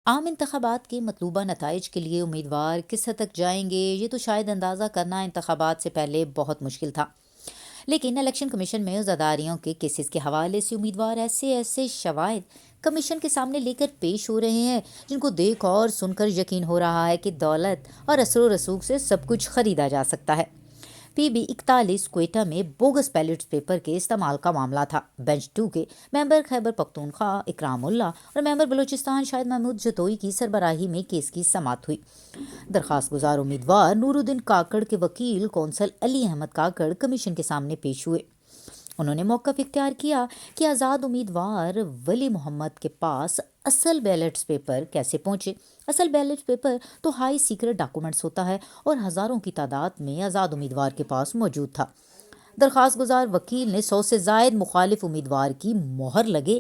عام انتخابات کے مطلوبہ نتائج کے لیے امیدوار کس حد تک جائیں گے، یہ تو شاید اندازہ کرنا انتخابات سے پہلے بہت مشکل تھا، لیکن الیکشن کمیشن میں عزاداریوں کے کیسز کے حوالے سے امیدوار ایسے شواہد کمیشن کے سامنے لے کر پیش ہو رہے ہیں جن کو دیکھ اور سن کر یقین ہو رہا ہے کہ دولت اور اثر و رسوخ سے سب کچھ خریدا جا سکتا ہے۔ پی بی 41 کوئٹہ میں بوگس بیلٹ پیپر کے استعمال کا معاملہ تھا۔ بینچ 2 کے ممبر خیبر پختونخوا اکرام اللہ اور ممبر بلوچستان شاہد محمود جتوئی کی سربراہی میں کیس کی سماعت ہوئی۔ درخواست گزار امیدوار نور الدین کاکڑ کے وکیل کونسل علی احمد کاکڑ کمیشن کے سامنے پیش ہوئے۔ انہوں نے موقف اختیار کیا کہ آزاد امیدوار ولی محمد کے پاس اصل بیلٹس پیپر کیسے پہنچے۔ اصل بیلٹ پیپر تو ہائی سیکرٹ ڈاکومنٹس ہوتا ہے اور ہزاروں کی تعداد میں آزاد امیدوار کے پاس موجود تھا۔ درخواست گزار وکیل نے 100 سے زائد مخالف امیدوار کی مہر لگے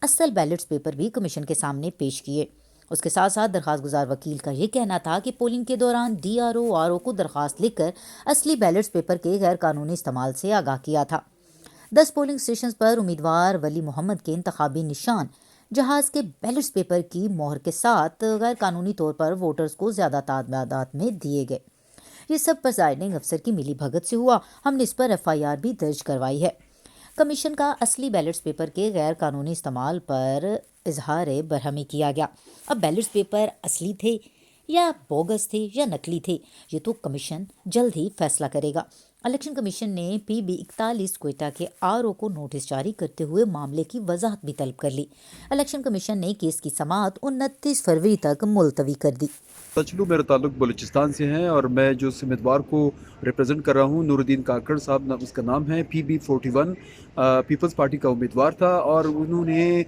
اصل بیلٹس پیپر بھی کمیشن کے سامنے پیش کیے۔ اس کے ساتھ ساتھ درخواست گزار وکیل کا یہ کہنا تھا کہ پولنگ کے دوران ڈی آر او کو درخواست لکھ کر اصلی بیلٹس پیپر کے غیر قانونی استعمال سے آگاہ کیا تھا۔ 10 پولنگ اسٹیشنز پر امیدوار ولی محمد کے انتخابی نشان جہاز کے بیلٹس پیپر کی مہر کے ساتھ غیر قانونی طور پر ووٹرز کو زیادہ تعداد میں دیے گئے۔ یہ سب پریزائڈنگ افسر کی ملی بھگت سے ہوا۔ ہم نے اس پر ایف آئی آر بھی درج کروائی ہے۔ کمیشن کا اصلی بیلٹس پیپر کے غیر قانونی استعمال پر اظہار برہمی کیا گیا۔ اب بیلٹس پیپر اصلی تھے یا بوگس تھے یا نقلی تھے، یہ تو کمیشن جلد ہی فیصلہ کرے گا۔ الیکشن کمیشن نے پی بی 41 کوئٹہ کے آر او کو نوٹس جاری کرتے ہوئے معاملے کی وضاحت بھی طلب کر لی۔ الیکشن کمیشن نے کیس کی سماعت 29 فروری تک ملتوی کر دی۔ سچلو میرا تعلق بلوچستان سے ہے اور میں جو امیدوار کو ریپرزینٹ کر رہا ہوں نور الدین کاکڑ صاحب اس کا نام ہے، پی بی 41 پیپلز پارٹی کا امیدوار تھا، اور انہوں نے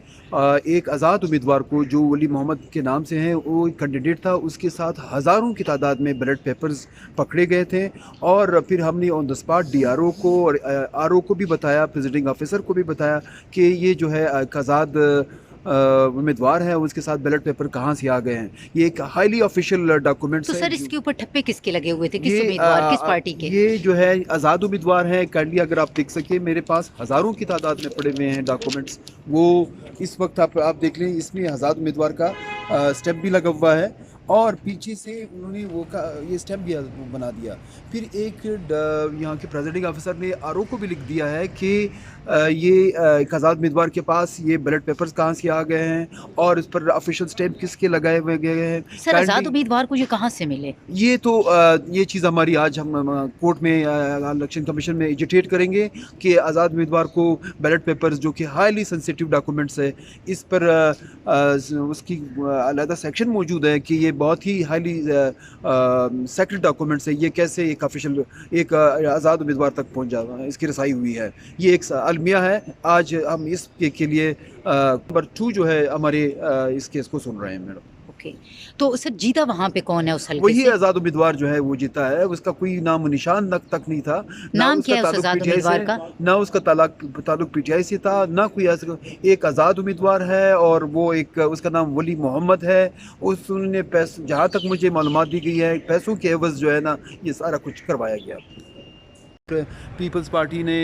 ایک آزاد امیدوار کو جو ولی محمد کے نام سے ہیں وہ کینڈیڈیٹ تھا، اس کے ساتھ ہزاروں کی تعداد میں بیلٹ پیپرز پکڑے گئے تھے، اور پھر ہم نے on the spot D R O کو اور آر او کو بھی بتایا، پریزیڈنگ آفیسر کو بھی بتایا کہ یہ جو ہے ایک آزاد امیدوار ہے، اس کے ساتھ بیلٹ پیپر کہاں سے آ گئے ہیں۔ یہ ایک ہائیلی آفیشیل ڈاکومنٹس تو ہے۔ سر اس کے اوپر ٹھپے کس کے لگے ہوئے تھے، کس امیدوار، کس پارٹی کے؟ یہ جو ہے آزاد امیدوار ہیں، کائنڈلی اگر آپ دیکھ سکیں میرے پاس ہزاروں کی تعداد میں پڑے ہوئے ہیں ڈاکومنٹس، وہ اس وقت آپ دیکھ لیں، اس میں آزاد امیدوار کا اسٹیمپ بھی لگا ہوا ہے، اور پیچھے سے انہوں نے یہ اسٹیمپ بھی بنا دیا۔ پھر ایک یہاں کے پریزیڈنگ آفیسر نے آر او کو بھی لکھ دیا ہے کہ یہ ایک آزاد امیدوار کے پاس یہ بیلٹ پیپرز کہاں سے آ گئے ہیں اور اس پر آفیشیل اسٹیمپ کس کے لگائے ہوئے گئے ہیں۔ سر آزاد امیدوار کو یہ کہاں سے ملے؟ یہ چیز ہماری آج ہم کورٹ میں الیکشن کمیشن میں ایجوٹیٹ کریں گے کہ آزاد امیدوار کو بیلٹ پیپرز جو کہ ہائیلی سینسیٹیو ڈاکومنٹس ہے، اس پر اس کی علیحدہ سیکشن موجود ہے کہ یہ بہت ہی ہائیلی سیکرٹ ڈاکومنٹس ہے، یہ کیسے ایک آفیشیل ایک آزاد امیدوار تک پہنچ جا اس کی رسائی ہوئی ہے۔ یہ ایک المیہ ہے۔ آج ہم اس کے لیے نمبر 2 جو ہے ہمارے اس کیس کو سن رہے ہیں میڈم۔ اوکے، تو سر جیتا وہاں پہ کون ہے اس حلقے وہی سے؟ آزاد امیدوار جو ہے وہ جیتا ہے، اس کا کوئی نام و نشان تک نہیں تھا، نام کیا ہے اس آزاد امیدوار کا؟ نہ اس کا تعلق پی ٹی آئی سے تھا، نہ کوئی ایک آزاد امیدوار ہے، اور وہ ایک اس کا نام ولی محمد ہے۔ انہوں نے جہاں تک مجھے معلومات دی گئی ہے، پیسوں کے عوض جو ہے نا یہ سارا کچھ کروایا گیا۔ پیپلز پارٹی نے،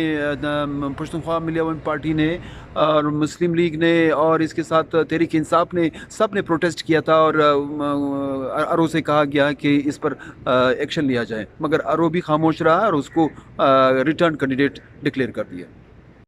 پشتونخوا ملی عوام پارٹی نے اور مسلم لیگ نے اور اس کے ساتھ تحریک انصاف نے، سب نے پروٹیسٹ کیا تھا، اور ارو سے کہا گیا کہ اس پر ایکشن لیا جائے، مگر ارو بھی خاموش رہا اور اس کو ریٹرن کینڈیڈیٹ ڈکلیئر کر دیا۔